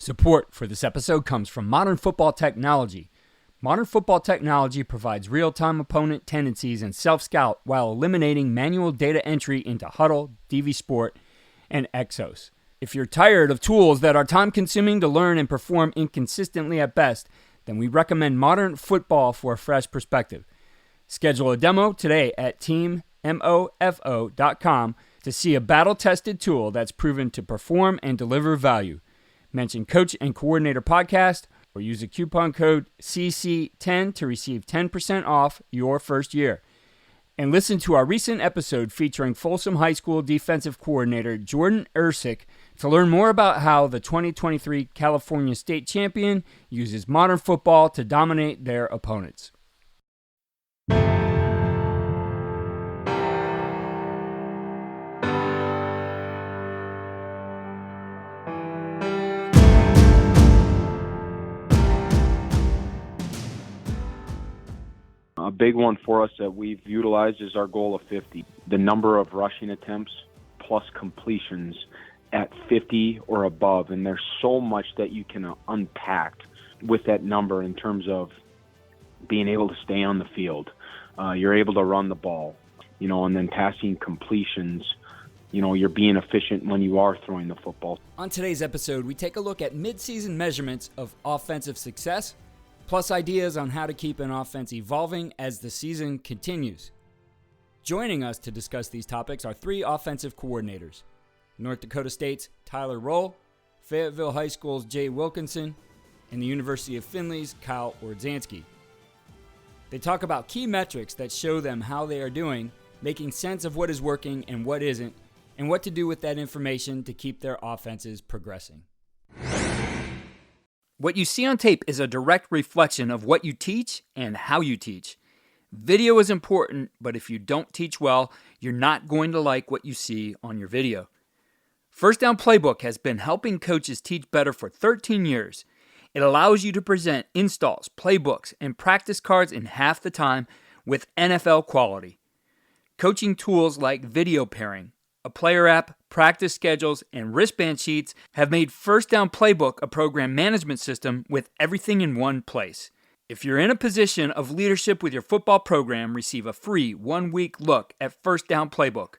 Support for this episode comes from Modern Football Technology. Modern Football Technology provides real-time opponent tendencies and self-scout while eliminating manual data entry into Huddle, DV Sport, and Exos. If you're tired of tools that are time-consuming to learn and perform inconsistently at best, then we recommend Modern Football for a fresh perspective. Schedule a demo today at teammofo.com to see a battle-tested tool that's proven to perform and deliver value. Mention Coach and Coordinator Podcast or use the coupon code CC10 to receive 10% off your first year. And listen to our recent episode featuring Folsom High School defensive coordinator Jordan Ersick to learn more about how the 2023 California State Champion uses modern football to dominate their opponents. A big one for us that we've utilized is our goal of 50. The number of rushing attempts plus completions at 50 or above. And there's so much that you can unpack with that number in terms of being able to stay on the field. You're able to run the ball, and then passing completions. You're being efficient when you are throwing the football. On today's episode, we take a look at mid-season measurements of offensive success, plus ideas on how to keep an offense evolving as the season continues. Joining us to discuss these topics are three offensive coordinators: North Dakota State's Tyler Roehl, Fayetteville High School's Jay Wilkinson, and the University of Findlay's Kyle Ohradzansky. They talk about key metrics that show them how they are doing, making sense of what is working and what isn't, and what to do with that information to keep their offenses progressing. What you see on tape is a direct reflection of what you teach and how you teach. Video is important, but if you don't teach well, you're not going to like what you see on your video. First Down Playbook has been helping coaches teach better for 13 years. It allows you to present installs, playbooks, and practice cards in half the time with NFL quality. Coaching tools like video pairing, a player app, practice schedules, and wristband sheets have made First Down Playbook a program management system with everything in one place. If you're in a position of leadership with your football program, receive a free 1-week look at First Down Playbook.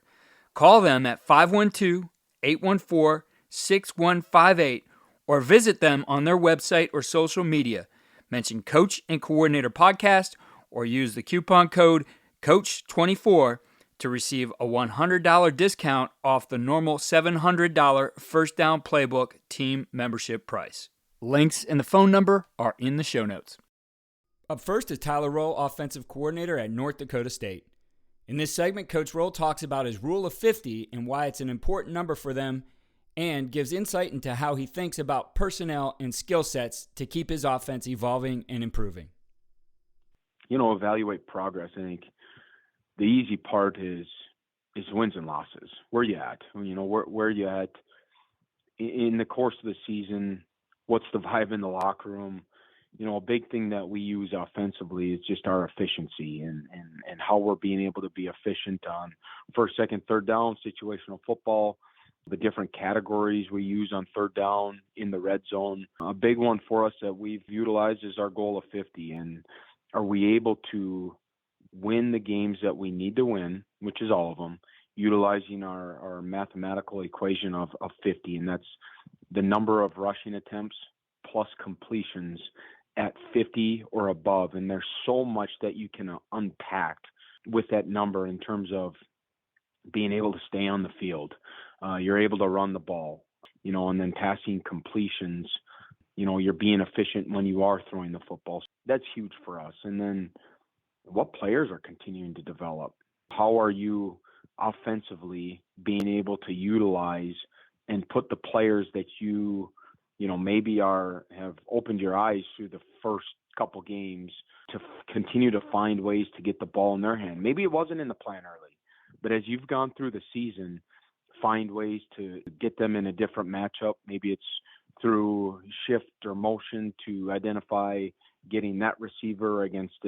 Call them at 512-814-6158 or visit them on their website or social media. Mention Coach and Coordinator Podcast or use the coupon code COACH24 to receive a $100 discount off the normal $700 First Down Playbook team membership price. Links and the phone number are in the show notes. Up first is Tyler Roehl, offensive coordinator at North Dakota State. In this segment, Coach Roehl talks about his rule of 50 and why it's an important number for them, and gives insight into how he thinks about personnel and skill sets to keep his offense evolving and improving. Evaluate progress. I think the easy part is wins and losses. Where you at? Where you at in the course of the season? What's the vibe in the locker room? A big thing that we use offensively is just our efficiency and how we're being able to be efficient on first, second, third down, situational football, the different categories we use on third down in the red zone. A big one for us that we've utilized is our goal of 50. And are we able to win the games that we need to win, which is all of them, utilizing our mathematical equation of 50, and that's the number of rushing attempts plus completions at 50 or above. And there's so much that you can unpack with that number in terms of being able to stay on the field. You're able to run the ball, and then passing completions. You're being efficient when you are throwing the football. That's huge for us. And then what players are continuing to develop? How are you offensively being able to utilize and put the players that you maybe have opened your eyes through the first couple games to continue to find ways to get the ball in their hand? Maybe it wasn't in the plan early, but as you've gone through the season, find ways to get them in a different matchup. Maybe it's through shift or motion to identify getting that receiver against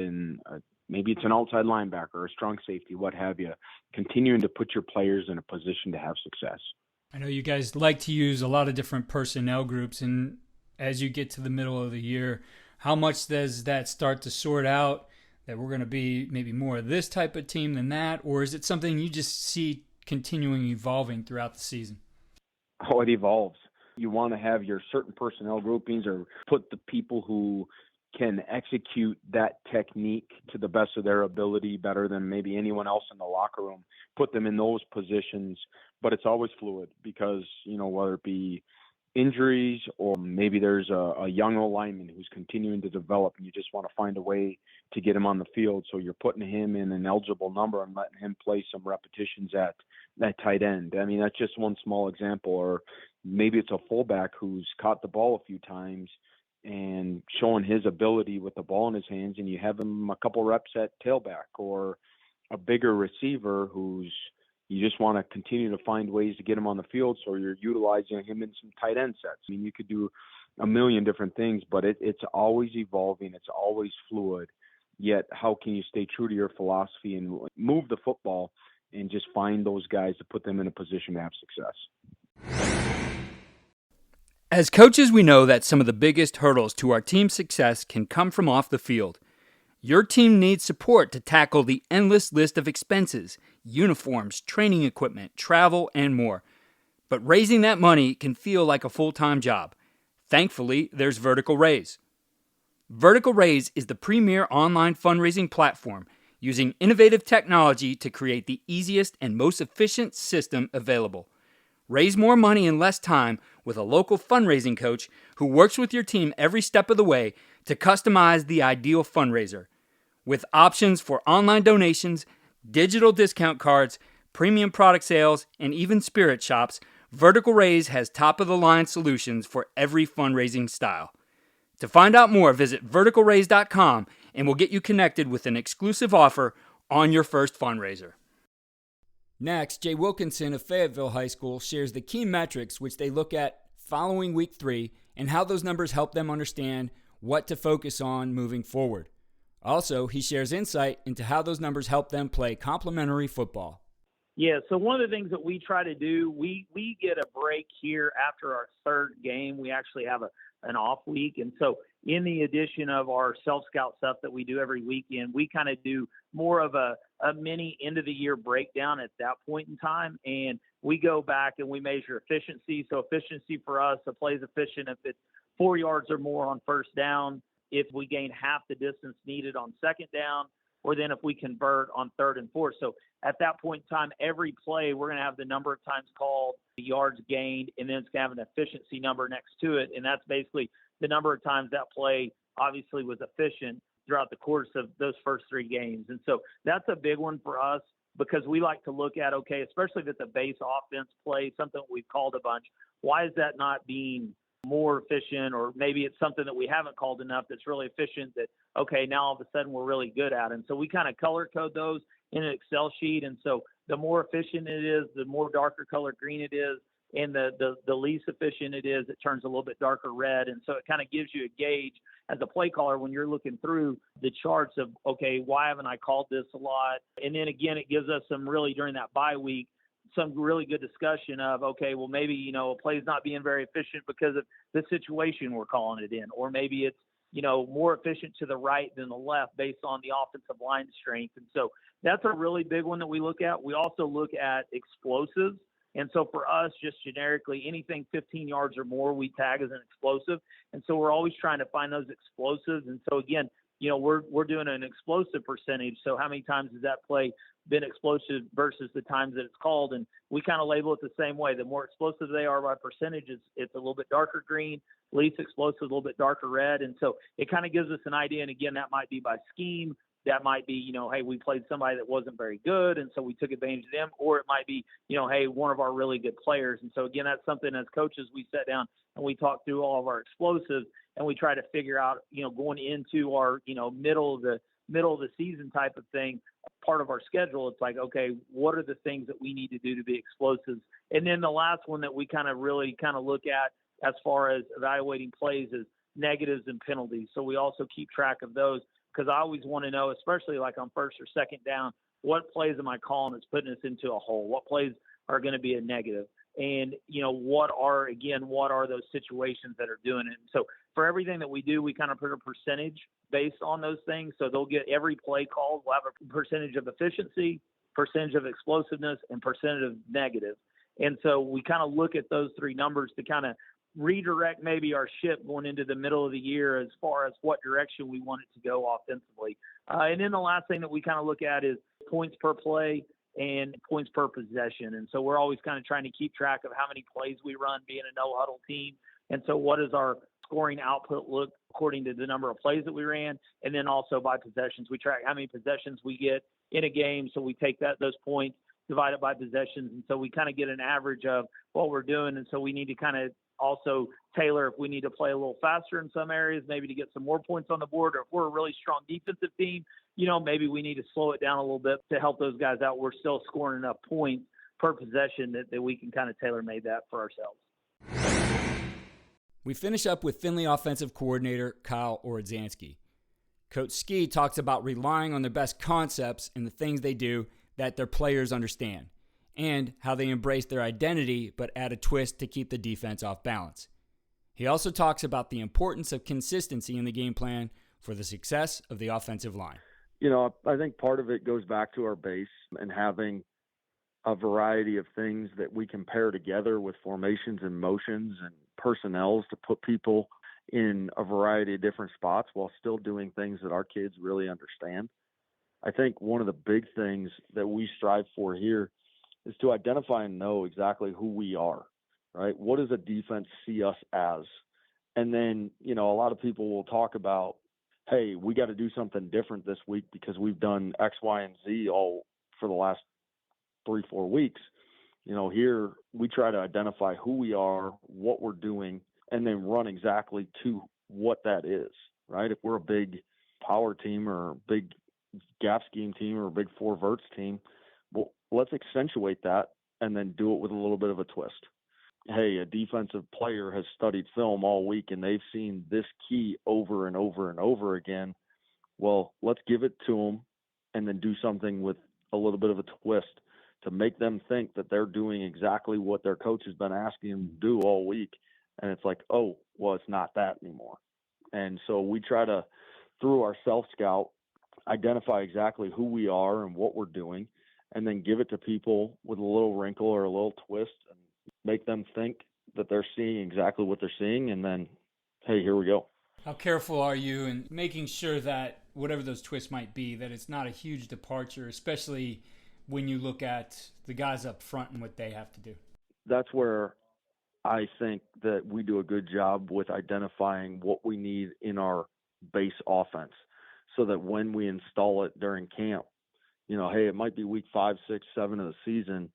maybe it's an outside linebacker or a strong safety, what have you, continuing to put your players in a position to have success. I know you guys like to use a lot of different personnel groups, and as you get to the middle of the year? How much does that start to sort out that we're going to be maybe more of this type of team than that? Or is it something you just see continuing evolving throughout the season? Oh, it evolves. You want to have your certain personnel groupings or put the people who can execute that technique to the best of their ability better than maybe anyone else in the locker room, put them in those positions. But it's always fluid because, whether it be injuries or maybe there's a young lineman who's continuing to develop and you just want to find a way to get him on the field. So you're putting him in an eligible number and letting him play some repetitions at that tight end. I mean, that's just one small example. Or maybe it's a fullback who's caught the ball a few times and showing his ability with the ball in his hands, and you have him a couple reps at tailback, or a bigger receiver who's you just want to continue to find ways to get him on the field, so you're utilizing him in some tight end sets. I mean, you could do a million different things, but it's always evolving. It's always fluid. Yet, how can you stay true to your philosophy and move the football and just find those guys to put them in a position to have success? As coaches, we know that some of the biggest hurdles to our team's success can come from off the field. Your team needs support to tackle the endless list of expenses, uniforms, training equipment, travel, and more. But raising that money can feel like a full-time job. Thankfully, there's Vertical Raise. Vertical Raise is the premier online fundraising platform using innovative technology to create the easiest and most efficient system available. Raise more money in less time with a local fundraising coach who works with your team every step of the way to customize the ideal fundraiser. With options for online donations, digital discount cards, premium product sales, and even spirit shops, Vertical Raise has top-of-the-line solutions for every fundraising style. To find out more, visit verticalraise.com and we'll get you connected with an exclusive offer on your first fundraiser. Next, Jay Wilkinson of Fayetteville High School shares the key metrics which they look at following week 3 and how those numbers help them understand what to focus on moving forward. Also, he shares insight into how those numbers help them play complementary football. Yeah, so one of the things that we try to do, we get a break here after our third game. We actually have an off week. And so in the addition of our self-scout stuff that we do every weekend, we kind of do more of a mini end-of-the-year breakdown at that point in time. And we go back and we measure efficiency. So efficiency for us, a play is efficient if it's 4 yards or more on first down, if we gain half the distance needed on second down, or then if we convert on third and fourth. So at that point in time, every play, we're going to have the number of times called, the yards gained, and then it's going to have an efficiency number next to it. And that's basically the number of times that play obviously was efficient throughout the course of those first 3 games. And so that's a big one for us because we like to look at, okay, especially if it's a base offense play, something we've called a bunch, why is that not being more efficient? Or maybe it's something that we haven't called enough that's really efficient that, okay, now all of a sudden we're really good at it. And so we kind of color code those in an Excel sheet. And so the more efficient it is, the more darker color green it is, and the least efficient it is, it turns a little bit darker red. And so it kind of gives you a gauge as a play caller when you're looking through the charts of, okay, why haven't I called this a lot? And then again, it gives us some really, during that bye week, some really good discussion of, okay, well, maybe, a play is not being very efficient because of the situation we're calling it in, or maybe it's, more efficient to the right than the left based on the offensive line strength. And so that's a really big one that we look at. We also look at explosives. And so for us, just generically, anything 15 yards or more, we tag as an explosive. And so we're always trying to find those explosives. And so again, we're doing an explosive percentage. So how many times has that play been explosive versus the times that it's called? And we kind of label it the same way. The more explosive they are by percentage, it's a little bit darker green, least explosive, a little bit darker red. And so it kind of gives us an idea. And again, that might be by scheme. That might be, hey, we played somebody that wasn't very good, and so we took advantage of them. Or it might be, hey, one of our really good players. And so, again, that's something as coaches we sit down and we talk through all of our explosives, and we try to figure out, going into our, middle of the season type of thing, part of our schedule. It's like, okay, what are the things that we need to do to be explosives? And then the last one that we kind of really look at as far as evaluating plays is negatives and penalties. So we also keep track of those, because I always want to know, especially like on first or second down, what plays am I calling that's putting us into a hole? What plays are going to be a negative? and, what are those situations that are doing it. So for everything that we do, we kind of put a percentage based on those things. So they'll get every play called. We'll have a percentage of efficiency, percentage of explosiveness, and percentage of negative. And so we kind of look at those three numbers to kind of redirect maybe our ship going into the middle of the year as far as what direction we want it to go offensively. And then the last thing that we kind of look at is points per play and points per possession. And so we're always kind of trying to keep track of how many plays we run being a no-huddle team. And so what does our scoring output look according to the number of plays that we ran? And then also by possessions, we track how many possessions we get in a game. So we take those points, divide it by possessions. And so we kind of get an average of what we're doing. And so we need to kind of also tailor if we need to play a little faster in some areas, maybe to get some more points on the board, or if we're a really strong defensive team, maybe we need to slow it down a little bit to help those guys out. We're still scoring enough points per possession that we can kind of tailor-made that for ourselves. We finish up with Findlay offensive coordinator Kyle Ohradzansky. Coach Ski talks about relying on their best concepts and the things they do that their players understand, and how they embrace their identity but add a twist to keep the defense off balance. He also talks about the importance of consistency in the game plan for the success of the offensive line. I think part of it goes back to our base and having a variety of things that we can pair together with formations and motions and personnels to put people in a variety of different spots while still doing things that our kids really understand. I think one of the big things that we strive for here is to identify and know exactly who we are, right? What does a defense see us as? And then, a lot of people will talk about, hey, we got to do something different this week because we've done X, Y, and Z all for the last 3-4 weeks. Here we try to identify who we are, what we're doing, and then run exactly to what that is, right? If we're a big power team or a big gap scheme team or a big four verts team, well, let's accentuate that and then do it with a little bit of a twist. Hey, a defensive player has studied film all week and they've seen this key over and over and over again. Well, let's give it to them and then do something with a little bit of a twist to make them think that they're doing exactly what their coach has been asking them to do all week. And it's like, oh, well, it's not that anymore. And so we try to, through our self-scout, identify exactly who we are and what we're doing, and then give it to people with a little wrinkle or a little twist and make them think that they're seeing exactly what they're seeing. And then, hey, here we go. How careful are you in making sure that whatever those twists might be, that it's not a huge departure, especially when you look at the guys up front and what they have to do? That's where I think that we do a good job with identifying what we need in our base offense so that when we install it during camp, hey, it might be week 5, 6, 7 of the season,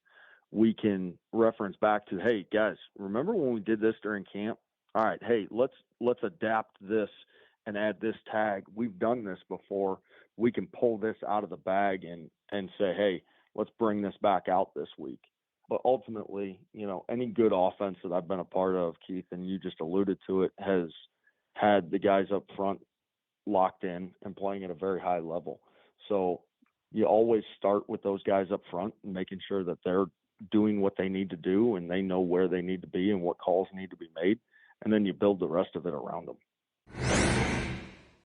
we can reference back to, hey, guys, remember when we did this during camp? All right, hey, let's adapt this and add this tag. We've done this before. We can pull this out of the bag and say, hey, let's bring this back out this week. But ultimately, any good offense that I've been a part of, Keith, and you just alluded to it, has had the guys up front locked in and playing at a very high level. So you always start with those guys up front and making sure that they're doing what they need to do and they know where they need to be and what calls need to be made. And then you build the rest of it around them.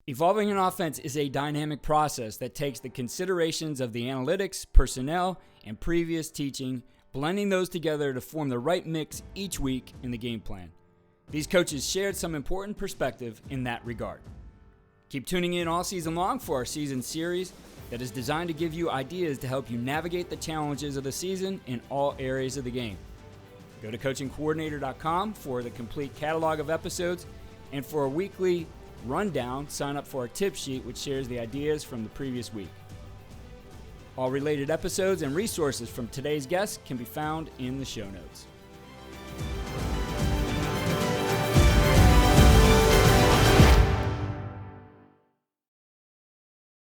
Evolving an offense is a dynamic process that takes the considerations of the analytics, personnel, and previous teaching, blending those together to form the right mix each week in the game plan. These coaches shared some important perspective in that regard. Keep tuning in all season long for our season series that is designed to give you ideas to help you navigate the challenges of the season in all areas of the game. Go to coachingcoordinator.com for the complete catalog of episodes, and for a weekly rundown, sign up for our tip sheet, which shares the ideas from the previous week. All related episodes and resources from today's guests can be found in the show notes.